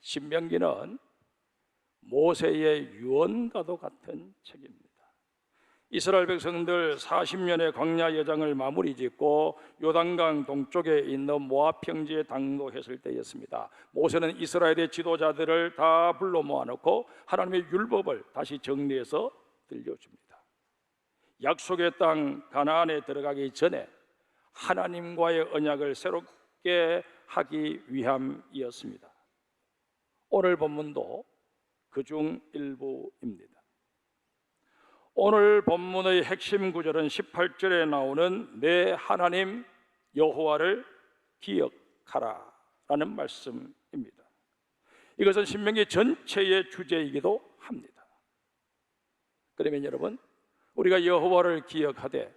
신명기는 모세의 유언과도 같은 책입니다. 이스라엘 백성들 40년의 광야 여정을 마무리 짓고 요단강 동쪽에 있는 모압 평지에 당도했을 때였습니다. 모세는 이스라엘의 지도자들을 다 불러 모아놓고 하나님의 율법을 다시 정리해서 들려줍니다. 약속의 땅 가나안에 들어가기 전에 하나님과의 언약을 새롭게 하기 위함이었습니다. 오늘 본문도 그중 일부입니다. 오늘 본문의 핵심 구절은 18절에 나오는 내 하나님 여호와를 기억하라 라는 말씀입니다. 이것은 신명기 전체의 주제이기도 합니다. 그러면 여러분, 우리가 여호와를 기억하되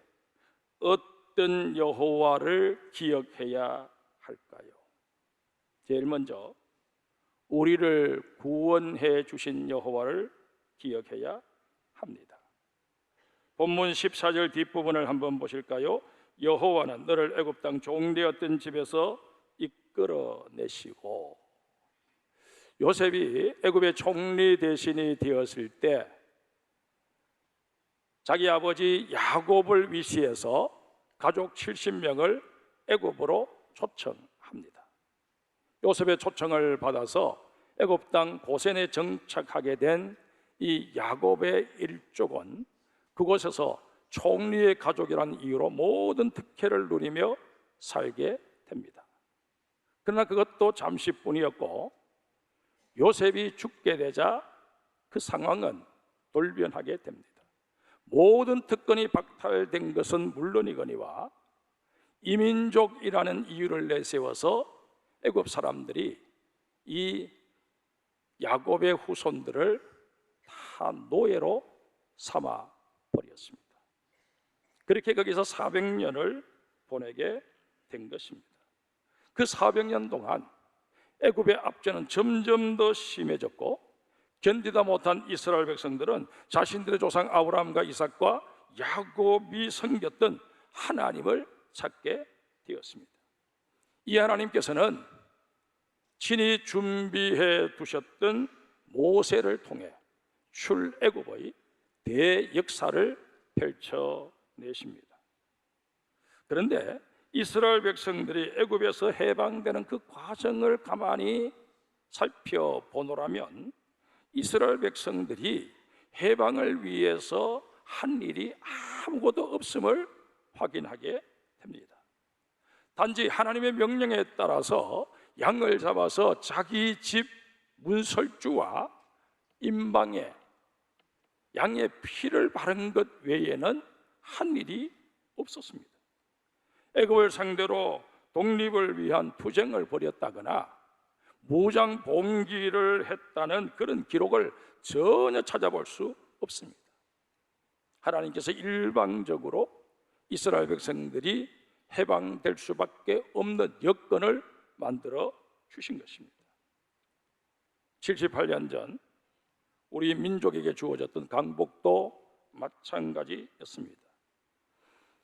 어떤 여호와를 기억해야 할까요? 제일 먼저 우리를 구원해 주신 여호와를 기억해야 합니다. 본문 14절 뒷부분을 한번 보실까요? 여호와는 너를 애굽 땅 종되었던 집에서 이끌어내시고, 요셉이 애굽의 총리 대신이 되었을 때 자기 아버지 야곱을 위시해서 가족 70명을 애굽으로 초청합니다. 요셉의 초청을 받아서 애굽 땅 고센에 정착하게 된 이 야곱의 일족은 그곳에서 총리의 가족이라는 이유로 모든 특혜를 누리며 살게 됩니다. 그러나 그것도 잠시뿐이었고, 요셉이 죽게 되자 그 상황은 돌변하게 됩니다. 모든 특권이 박탈된 것은 물론이거니와 이민족이라는 이유를 내세워서 애굽 사람들이 이 야곱의 후손들을 다 노예로 삼아 버렸습니다. 그렇게 거기서 400년을 보내게 된 것입니다. 그 400년 동안 애굽의 압제는 점점 더 심해졌고, 견디다 못한 이스라엘 백성들은 자신들의 조상 아브라함과 이삭과 야곱이 섬겼던 하나님을 찾게 되었습니다. 이 하나님께서는 친히 준비해 두셨던 모세를 통해 출애굽의 대역사를 펼쳐내십니다. 그런데 이스라엘 백성들이 애굽에서 해방되는 그 과정을 가만히 살펴보노라면 이스라엘 백성들이 해방을 위해서 한 일이 아무것도 없음을 확인하게 됩니다. 단지 하나님의 명령에 따라서 양을 잡아서 자기 집 문설주와 임방에 양의 피를 바른 것 외에는 한 일이 없었습니다. 애굽을 상대로 독립을 위한 투쟁을 벌였다거나 무장 봉기를 했다는 그런 기록을 전혀 찾아볼 수 없습니다. 하나님께서 일방적으로 이스라엘 백성들이 해방될 수밖에 없는 여건을 만들어 주신 것입니다. 78년 전 우리 민족에게 주어졌던 강복도 마찬가지였습니다.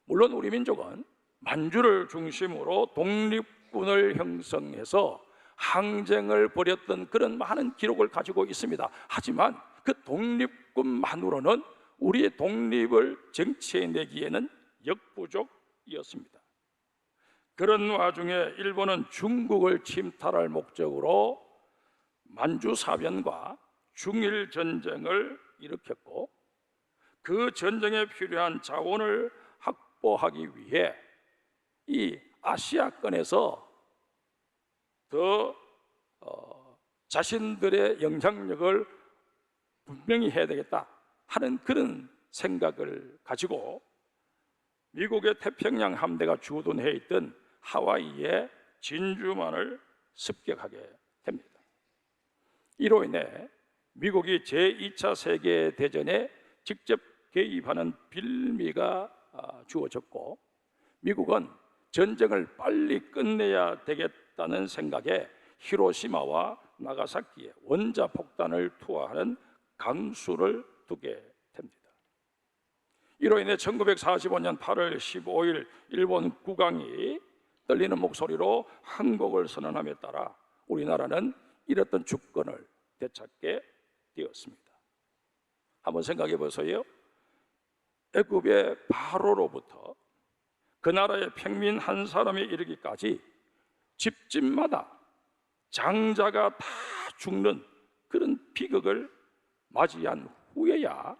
물론 우리 민족은 만주를 중심으로 독립군을 형성해서 항쟁을 벌였던 그런 많은 기록을 가지고 있습니다. 하지만 그 독립군만으로는 우리의 독립을 쟁취해내기에는 역부족이었습니다. 그런 와중에 일본은 중국을 침탈할 목적으로 만주사변과 중일전쟁을 일으켰고, 그 전쟁에 필요한 자원을 확보하기 위해 이 아시아권에서 더 자신들의 영향력을 분명히 해야 되겠다 하는 그런 생각을 가지고 미국의 태평양 함대가 주둔해 있던 하와이의 진주만을 습격하게 됩니다. 이로 인해 미국이 제2차 세계대전에 직접 개입하는 빌미가 주어졌고, 미국은 전쟁을 빨리 끝내야 되겠다는 생각에 히로시마와 나가사키에 원자폭탄을 투하하는 강수를 두게 됩니다. 이로 인해 1945년 8월 15일 일본 국왕이 떨리는 목소리로 한국을 선언함에 따라 우리나라는 잃었던 주권을 되찾게 되었습니다. 한번 생각해 보세요. 애굽의 바로로부터 그 나라의 평민 한 사람에 이르기까지 집집마다 장자가 다 죽는 그런 비극을 맞이한 후에야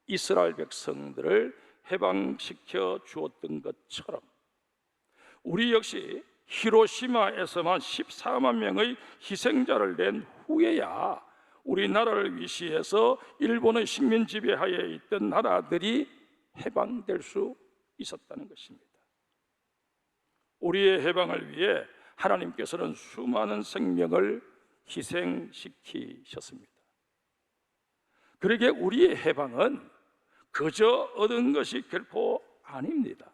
이스라엘 백성들을 해방시켜 주었던 것처럼 우리 역시 히로시마에서만 14만 명의 희생자를 낸 후에야 우리나라를 위시해서 일본의 식민 지배하에 있던 나라들이 해방될 수 있었다는 것입니다. 우리의 해방을 위해 하나님께서는 수많은 생명을 희생시키셨습니다. 그러기에 우리의 해방은 그저 얻은 것이 결코 아닙니다.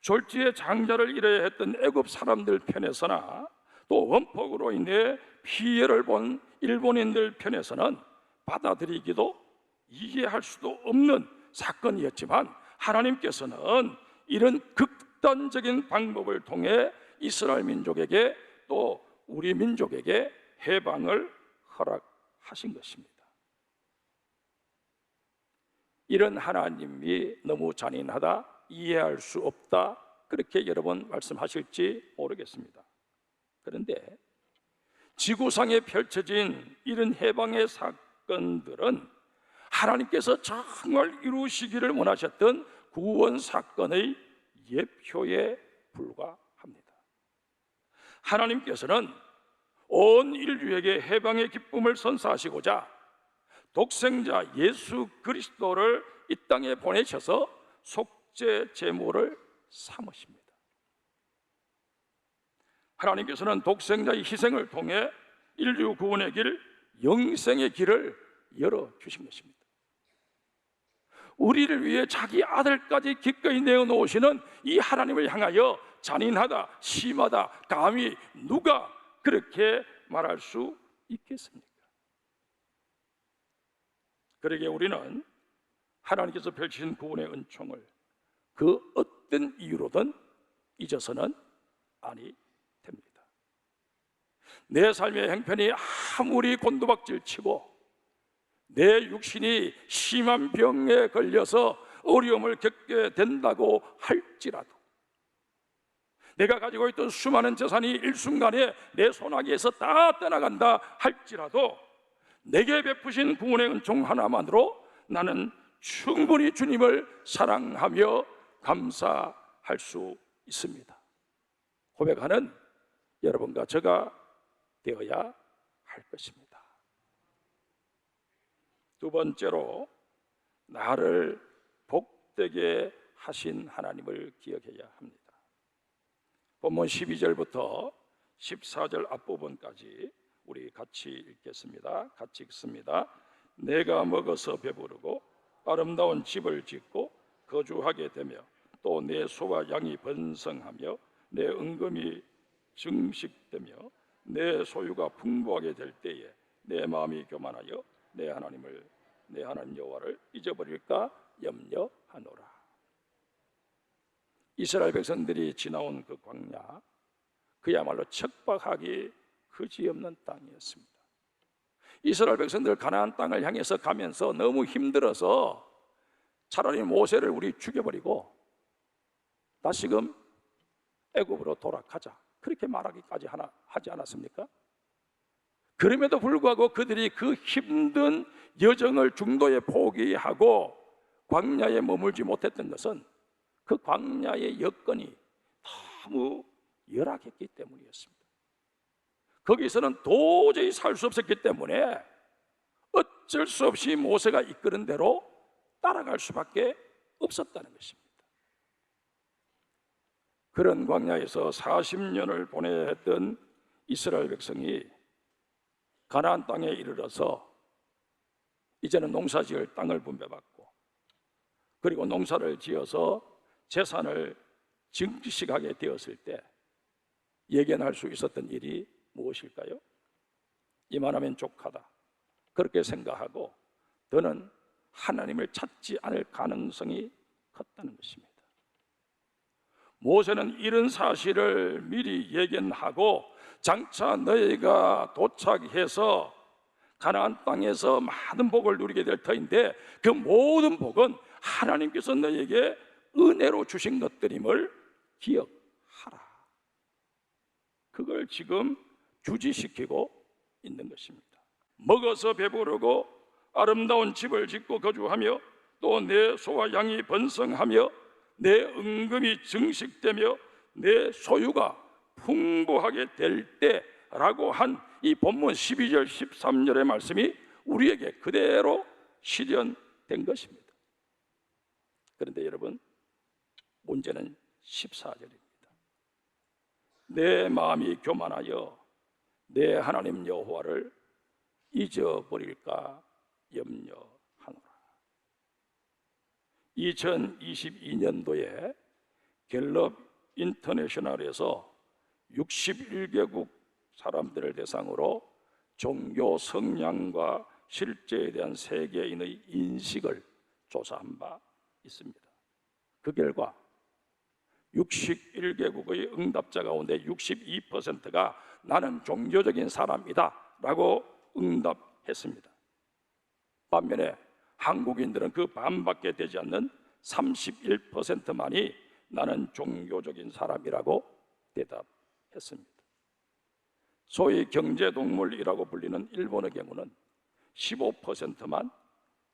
졸지에 장자를 잃어야 했던 애굽 사람들 편에서나 또 원폭으로 인해 피해를 본 일본인들 편에서는 받아들이기도 이해할 수도 없는 사건이었지만 하나님께서는 이런 극단적인 방법을 통해 이스라엘 민족에게 또 우리 민족에게 해방을 허락하신 것입니다. 이런 하나님이 너무 잔인하다, 이해할 수 없다, 그렇게 여러분 말씀하실지 모르겠습니다. 그런데 지구상에 펼쳐진 이런 해방의 사건들은 하나님께서 정말 이루시기를 원하셨던 구원 사건의 예표에 불과합니다. 하나님께서는 온 인류에게 해방의 기쁨을 선사하시고자 독생자 예수 그리스도를 이 땅에 보내셔서 속죄 제물을 삼으십니다. 하나님께서는 독생자의 희생을 통해 인류 구원의 길, 영생의 길을 열어주신 것입니다. 우리를 위해 자기 아들까지 기꺼이 내어놓으시는 이 하나님을 향하여 잔인하다, 심하다, 감히 누가 그렇게 말할 수 있겠습니까? 그러기에 우리는 하나님께서 펼치신 구원의 은총을 그 어떤 이유로든 잊어서는 아니 됩니다. 내 삶의 형편이 아무리 곤두박질치고 내 육신이 심한 병에 걸려서 어려움을 겪게 된다고 할지라도, 내가 가지고 있던 수많은 재산이 일순간에 내 손아귀에서 다 떠나간다 할지라도 내게 베푸신 구원의 은총 하나만으로 나는 충분히 주님을 사랑하며 감사할 수 있습니다. 고백하는 여러분과 저가 되어야 할 것입니다. 두 번째로, 나를 복되게 하신 하나님을 기억해야 합니다. 본문 12절부터 14절 앞부분까지 우리 같이 읽겠습니다. 같이 읽습니다. 내가 먹어서 배부르고 아름다운 집을 짓고 거주하게 되며 또 내 소와 양이 번성하며 내 은금이 증식되며 내 소유가 풍부하게 될 때에 내 마음이 교만하여 내 하나님 여호와를 잊어버릴까 염려하노라. 이스라엘 백성들이 지나온 그 광야, 그야말로 척박하기 그지없는 땅이었습니다. 이스라엘 백성들 가나안 땅을 향해서 가면서 너무 힘들어서 차라리 모세를 우리 죽여버리고 다시금 애굽으로 돌아가자, 그렇게 말하기까지 하지 않았습니까? 그럼에도 불구하고 그들이 그 힘든 여정을 중도에 포기하고 광야에 머물지 못했던 것은 그 광야의 여건이 너무 열악했기 때문이었습니다. 거기서는 도저히 살 수 없었기 때문에 어쩔 수 없이 모세가 이끄는 대로 따라갈 수밖에 없었다는 것입니다. 그런 광야에서 40년을 보내야 했던 이스라엘 백성이 가나안 땅에 이르러서 이제는 농사지을 땅을 분배받고 그리고 농사를 지어서 재산을 증식하게 되었을 때 예견할 수 있었던 일이 무엇일까요? 이만하면 족하다, 그렇게 생각하고 더는 하나님을 찾지 않을 가능성이 컸다는 것입니다. 모세는 이런 사실을 미리 예견하고 장차 너희가 도착해서 가나안 땅에서 많은 복을 누리게 될 터인데 그 모든 복은 하나님께서 너희에게 은혜로 주신 것들임을 기억하라. 그걸 지금 주지시키고 있는 것입니다. 먹어서 배부르고 아름다운 집을 짓고 거주하며 또 내 소와 양이 번성하며 내 은금이 증식되며 내 소유가 풍부하게 될 때라고 한 이 본문 12절 13절의 말씀이 우리에게 그대로 실현된 것입니다. 그런데 여러분, 문제는 14절입니다. 내 마음이 교만하여 내 하나님 여호와를 잊어버릴까 염려하노라. 2022년도에 갤럽 인터내셔널에서 61개국 사람들을 대상으로 종교 성향과 실제에 대한 세계인의 인식을 조사한 바 있습니다. 그 결과 61개국의 응답자 가운데 62%가 나는 종교적인 사람이다 라고 응답했습니다. 반면에 한국인들은 그 반밖에 되지 않는 31%만이 나는 종교적인 사람이라고 대답했습니다. 소위 경제동물이라고 불리는 일본의 경우는 15%만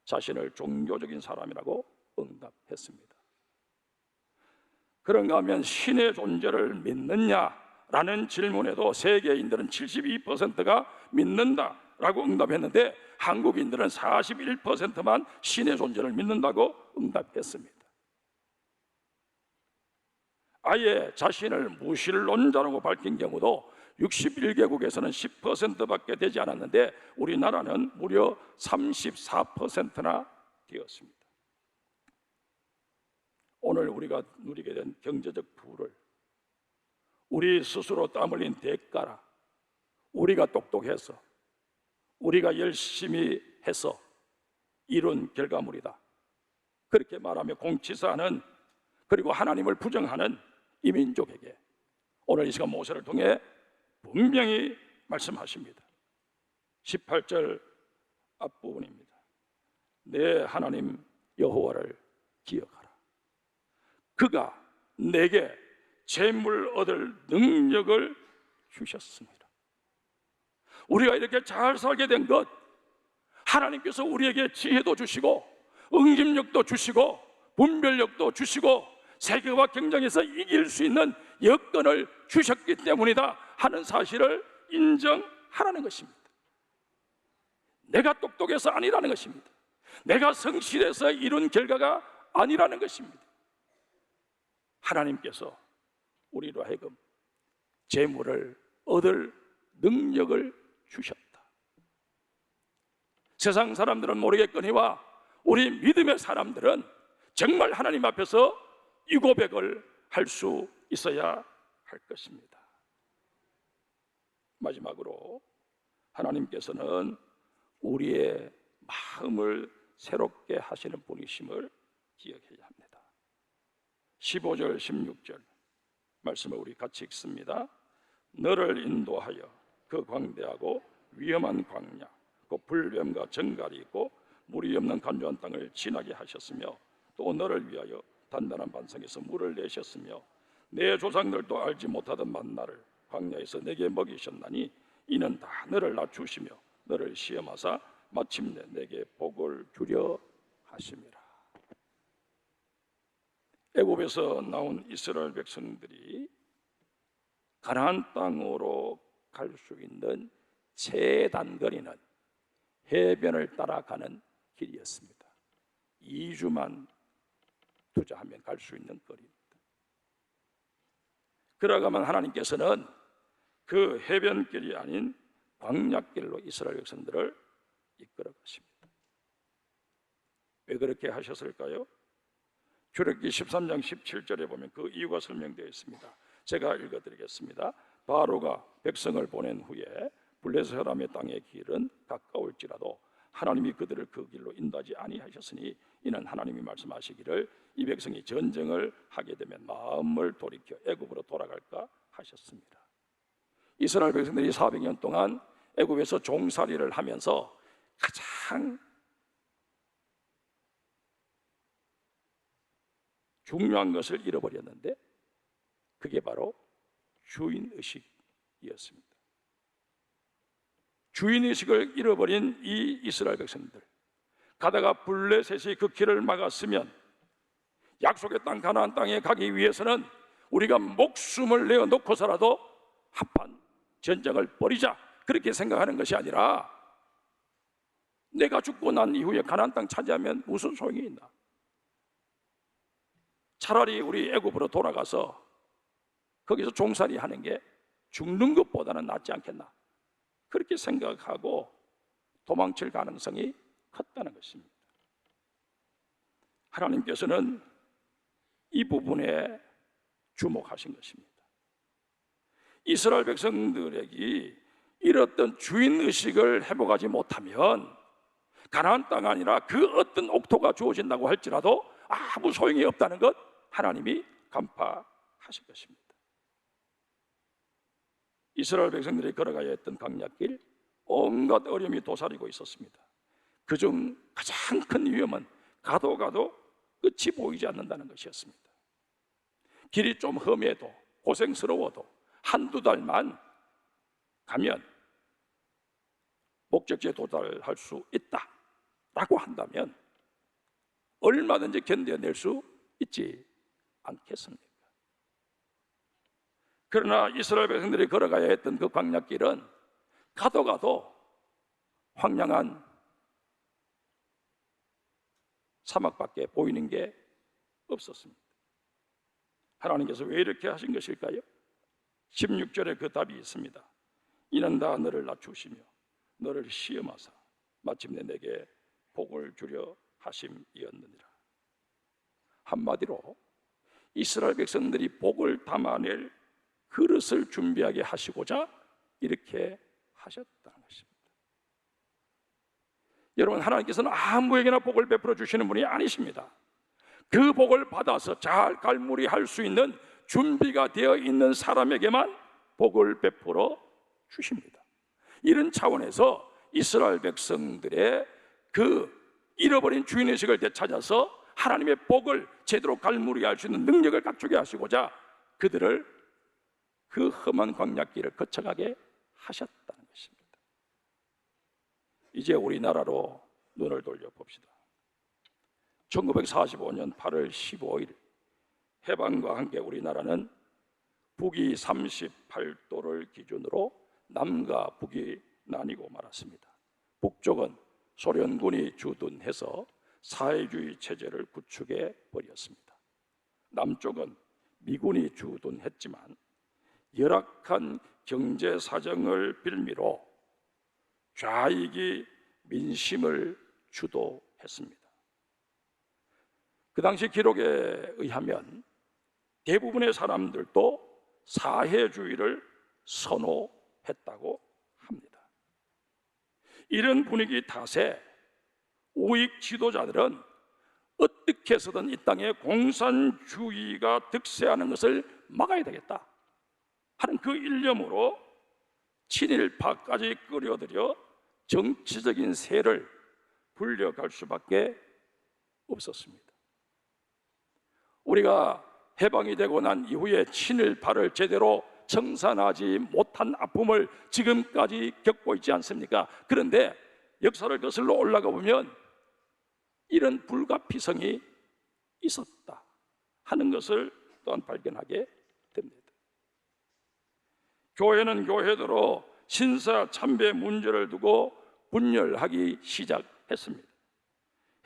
자신을 종교적인 사람이라고 응답했습니다. 그런가 하면 신의 존재를 믿느냐라는 질문에도 세계인들은 72%가 믿는다라고 응답했는데 한국인들은 41%만 신의 존재를 믿는다고 응답했습니다. 아예 자신을 무신론자라고 밝힌 경우도 61개국에서는 10%밖에 되지 않았는데 우리나라는 무려 34%나 되었습니다. 오늘 우리가 누리게 된 경제적 부를 우리 스스로 땀 흘린 대가라. 우리가 똑똑해서 우리가 열심히 해서 이룬 결과물이다. 그렇게 말하며 공치사하는 그리고 하나님을 부정하는 이 민족에게 오늘 이 시간 모세를 통해 분명히 말씀하십니다. 18절 앞부분입니다. 내 하나님 여호와를 기억하라. 그가 내게 재물 얻을 능력을 주셨습니다. 우리가 이렇게 잘 살게 된 것, 하나님께서 우리에게 지혜도 주시고 응집력도 주시고 분별력도 주시고 세계와 경쟁에서 이길 수 있는 여건을 주셨기 때문이다 하는 사실을 인정하라는 것입니다. 내가 똑똑해서 아니라는 것입니다. 내가 성실해서 이룬 결과가 아니라는 것입니다. 하나님께서 우리로 하여금 재물을 얻을 능력을 주셨다. 세상 사람들은 모르겠거니와 우리 믿음의 사람들은 정말 하나님 앞에서 이 고백을 할 수 있어야 할 것입니다. 마지막으로 하나님께서는 우리의 마음을 새롭게 하시는 분이심을 기억해야 합니다. 15절 16절 말씀을 우리 같이 읽습니다. 너를 인도하여 그 광대하고 위험한 광야 그 불뱀과 정갈이 있고 물이 없는 간조한 땅을 지나게 하셨으며 또 너를 위하여 단단한 반석에서 물을 내셨으며 내 조상들도 알지 못하던 만나를 광야에서 내게 먹이셨나니 이는 다 너를 낮추시며 너를 시험하사 마침내 내게 복을 주려 하심이라. 애굽에서 나온 이스라엘 백성들이 가나안 땅으로 갈 수 있는 최단거리는 해변을 따라가는 길이었습니다. 2주만 투자하면 갈 수 있는 거리입니다. 그러가면 하나님께서는 그 해변길이 아닌 광야길로 이스라엘 백성들을 이끌어 가십니다. 왜 그렇게 하셨을까요? 출애굽기 13장 17절에 보면 그 이유가 설명되어 있습니다. 제가 읽어드리겠습니다. 바로가 백성을 보낸 후에 블레셋 사람의 땅의 길은 가까울지라도 하나님이 그들을 그 길로 인도하지 아니하셨으니 이는 하나님이 말씀하시기를 이 백성이 전쟁을 하게 되면 마음을 돌이켜 애굽으로 돌아갈까 하셨습니다. 이스라엘 백성들이 400년 동안 애굽에서 종살이를 하면서 가장 중요한 것을 잃어버렸는데 그게 바로 주인의식이었습니다. 주인의식을 잃어버린 이 이스라엘 백성들, 가다가 블레셋이 그 길을 막았으면 약속의 땅 가나안 땅에 가기 위해서는 우리가 목숨을 내어놓고서라도 한판 전쟁을 벌이자, 그렇게 생각하는 것이 아니라 내가 죽고 난 이후에 가나안 땅 차지하면 무슨 소용이 있나? 차라리 우리 애굽으로 돌아가서 거기서 종살이 하는 게 죽는 것보다는 낫지 않겠나, 그렇게 생각하고 도망칠 가능성이 컸다는 것입니다. 하나님께서는 이 부분에 주목하신 것입니다. 이스라엘 백성들에게 이렇던 주인의식을 회복하지 못하면 가나안 땅 아니라 그 어떤 옥토가 주어진다고 할지라도 아무 소용이 없다는 것 하나님이 간파하신 것입니다. 이스라엘 백성들이 걸어가야 했던 광야길, 온갖 어려움이 도사리고 있었습니다. 그중 가장 큰 위험은 가도 끝이 보이지 않는다는 것이었습니다. 길이 좀 험해도 고생스러워도 한두 달만 가면 목적지에 도달할 수 있다라고 한다면 얼마든지 견뎌낼 수 있지 않겠습니까? 그러나 이스라엘 백성들이 걸어가야 했던 그 광야길은 가도 황량한 사막밖에 보이는 게 없었습니다. 하나님께서 왜 이렇게 하신 것일까요? 16절에 그 답이 있습니다. 이는 다 너를 낮추시며 너를 시험하사 마침내 내게 복을 주려 하심이었느니라. 한마디로 이스라엘 백성들이 복을 담아낼 그릇을 준비하게 하시고자 이렇게 하셨다는 것입니다. 여러분, 하나님께서는 아무에게나 복을 베풀어 주시는 분이 아니십니다. 그 복을 받아서 잘 갈무리할 수 있는 준비가 되어 있는 사람에게만 복을 베풀어 주십니다. 이런 차원에서 이스라엘 백성들의 그 잃어버린 주인의식을 되찾아서 하나님의 복을 제대로 갈무리할 수 있는 능력을 갖추게 하시고자 그들을 그 험한 광야길을 거쳐가게 하셨다는 것입니다. 이제 우리나라로 눈을 돌려봅시다. 1945년 8월 15일 해방과 함께 우리나라는 북위 38도를 기준으로 남과 북이 나뉘고 말았습니다. 북쪽은 소련군이 주둔해서 사회주의 체제를 구축해 버렸습니다. 남쪽은 미군이 주둔했지만 열악한 경제 사정을 빌미로 좌익이 민심을 주도했습니다. 그 당시 기록에 의하면 대부분의 사람들도 사회주의를 선호했다고 합니다. 이런 분위기 탓에 우익 지도자들은 어떻게 해서든 이 땅에 공산주의가 득세하는 것을 막아야 되겠다 하는 그 일념으로 친일파까지 끌어들여 정치적인 세를 불려갈 수밖에 없었습니다. 우리가 해방이 되고 난 이후에 친일파를 제대로 청산하지 못한 아픔을 지금까지 겪고 있지 않습니까? 그런데 역사를 거슬러 올라가 보면 이런 불가피성이 있었다 하는 것을 또한 발견하게 됩니다. 교회는 교회대로 신사 참배 문제를 두고 분열하기 시작했습니다.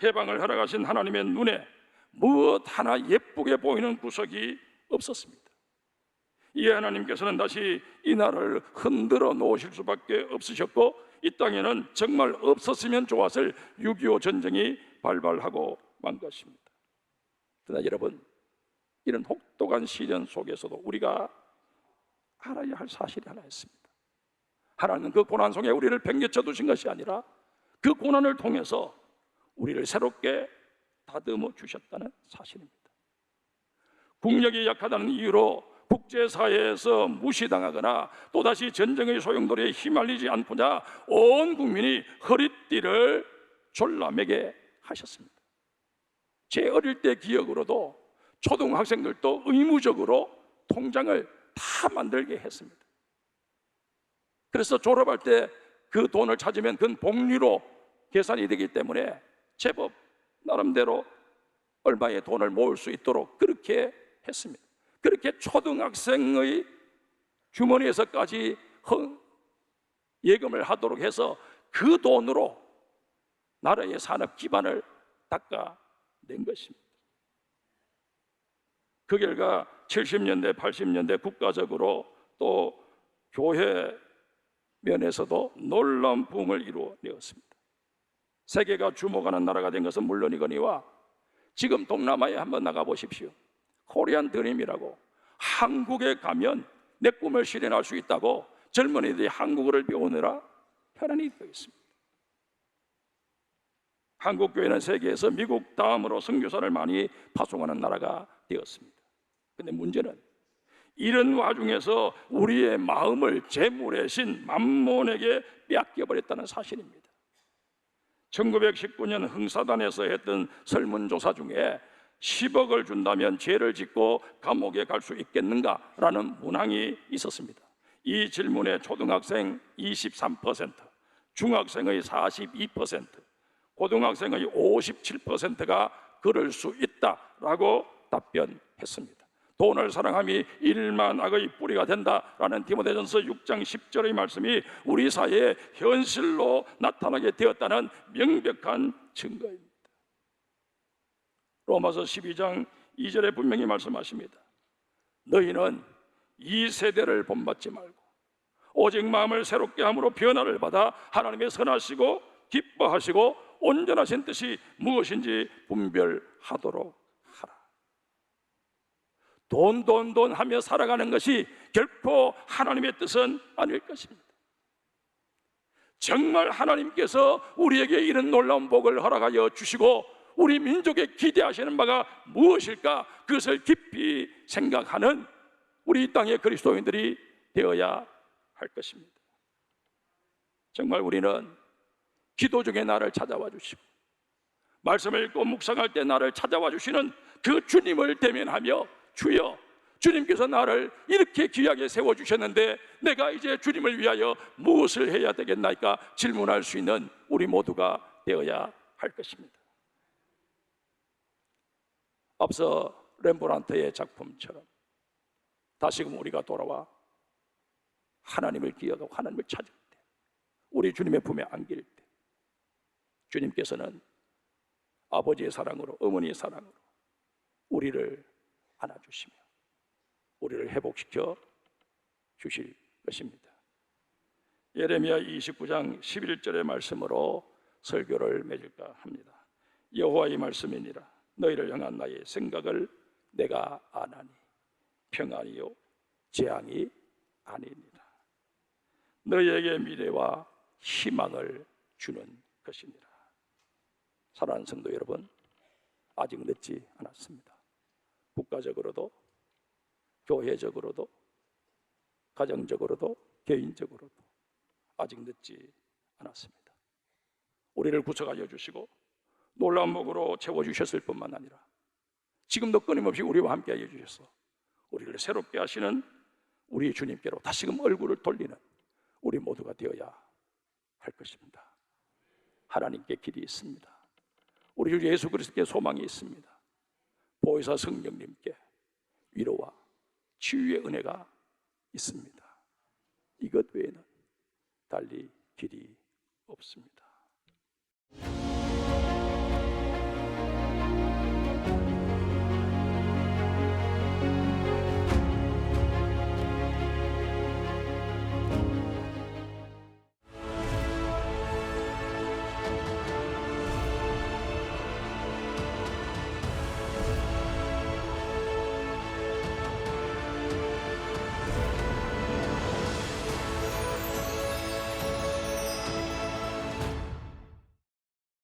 해방을 하러 가신 하나님의 눈에 무엇 하나 예쁘게 보이는 구석이 없었습니다. 이에 하나님께서는 다시 이 나라를 흔들어 놓으실 수밖에 없으셨고 이 땅에는 정말 없었으면 좋았을 6.25 전쟁이 발발하고 만 것입니다. 그러나 여러분, 이런 혹독한 시련 속에서도 우리가 알아야 할 사실이 하나 있습니다. 하나님은 그 고난 속에 우리를 팽개쳐 두신 것이 아니라 그 고난을 통해서 우리를 새롭게 다듬어 주셨다는 사실입니다. 국력이 약하다는 이유로 국제사회에서 무시당하거나 또다시 전쟁의 소용돌이에 휘말리지 않고자 온 국민이 허리띠를 졸라매게 하셨습니다. 제 어릴 때 기억으로도 초등학생들도 의무적으로 통장을 다 만들게 했습니다. 그래서 졸업할 때 그 돈을 찾으면 그건 복리로 계산이 되기 때문에 제법 나름대로 얼마의 돈을 모을 수 있도록 그렇게 했습니다. 그렇게 초등학생의 주머니에서까지 예금을 하도록 해서 그 돈으로 나라의 산업 기반을 닦아낸 것입니다. 그 결과 70년대, 80년대 국가적으로 또 교회 면에서도 놀라운 부흥을 이루어내었습니다. 세계가 주목하는 나라가 된 것은 물론이거니와 지금 동남아에 한번 나가보십시오. 코리안 드림이라고 한국에 가면 내 꿈을 실현할 수 있다고 젊은이들이 한국어를 배우느라 편안히 되어 있습니다. 한국교회는 세계에서 미국 다음으로 선교사를 많이 파송하는 나라가 되었습니다. 그런데 문제는 이런 와중에서 우리의 마음을 재물의 신 mammon에게 빼앗겨버렸다는 사실입니다. 1919년 흥사단에서 했던 설문조사 중에 10억을 준다면 죄를 짓고 감옥에 갈 수 있겠는가라는 문항이 있었습니다. 이 질문에 초등학생 23%, 중학생의 42%, 고등학생의 57%가 그럴 수 있다라고 답변했습니다. 돈을 사랑함이 일만 악의 뿌리가 된다라는 디모데전서 6장 10절의 말씀이 우리 사회에 현실로 나타나게 되었다는 명백한 증거입니다. 로마서 12장 2절에 분명히 말씀하십니다. 너희는 이 세대를 본받지 말고 오직 마음을 새롭게 함으로 변화를 받아 하나님의 선하시고 기뻐하시고 온전하신 뜻이 무엇인지 분별하도록 하라. 돈 하며 살아가는 것이 결코 하나님의 뜻은 아닐 것입니다. 정말 하나님께서 우리에게 이런 놀라운 복을 허락하여 주시고 우리 민족에 기대하시는 바가 무엇일까? 그것을 깊이 생각하는 우리 이 땅의 그리스도인들이 되어야 할 것입니다. 정말 우리는 기도 중에 나를 찾아와 주시고 말씀을 읽고 묵상할 때 나를 찾아와 주시는 그 주님을 대면하며 주여, 주님께서 나를 이렇게 귀하게 세워주셨는데 내가 이제 주님을 위하여 무엇을 해야 되겠나이까 질문할 수 있는 우리 모두가 되어야 할 것입니다. 앞서 렘브란트의 작품처럼 다시금 우리가 돌아와 하나님을 기억하고 하나님을 찾을 때, 우리 주님의 품에 안길 때 주님께서는 아버지의 사랑으로, 어머니의 사랑으로 우리를 안아주시며 우리를 회복시켜 주실 것입니다. 예레미야 29장 11절의 말씀으로 설교를 맺을까 합니다. 여호와의 말씀이니라. 너희를 향한 나의 생각을 내가 아나니 평안이요 재앙이 아니니라. 너희에게 미래와 희망을 주는 것이니라. 사랑하는 성도 여러분, 아직 늦지 않았습니다. 국가적으로도 교회적으로도 가정적으로도 개인적으로도 아직 늦지 않았습니다. 우리를 구속하여 주시고 놀라운 복으로 채워주셨을 뿐만 아니라 지금도 끊임없이 우리와 함께 하여 주셔서 우리를 새롭게 하시는 우리 주님께로 다시금 얼굴을 돌리는 우리 모두가 되어야 할 것입니다. 하나님께 길이 있습니다. 우리 주 예수 그리스도께 소망이 있습니다. 보혜사 성령님께 위로와 치유의 은혜가 있습니다. 이것 외에는 달리 길이 없습니다.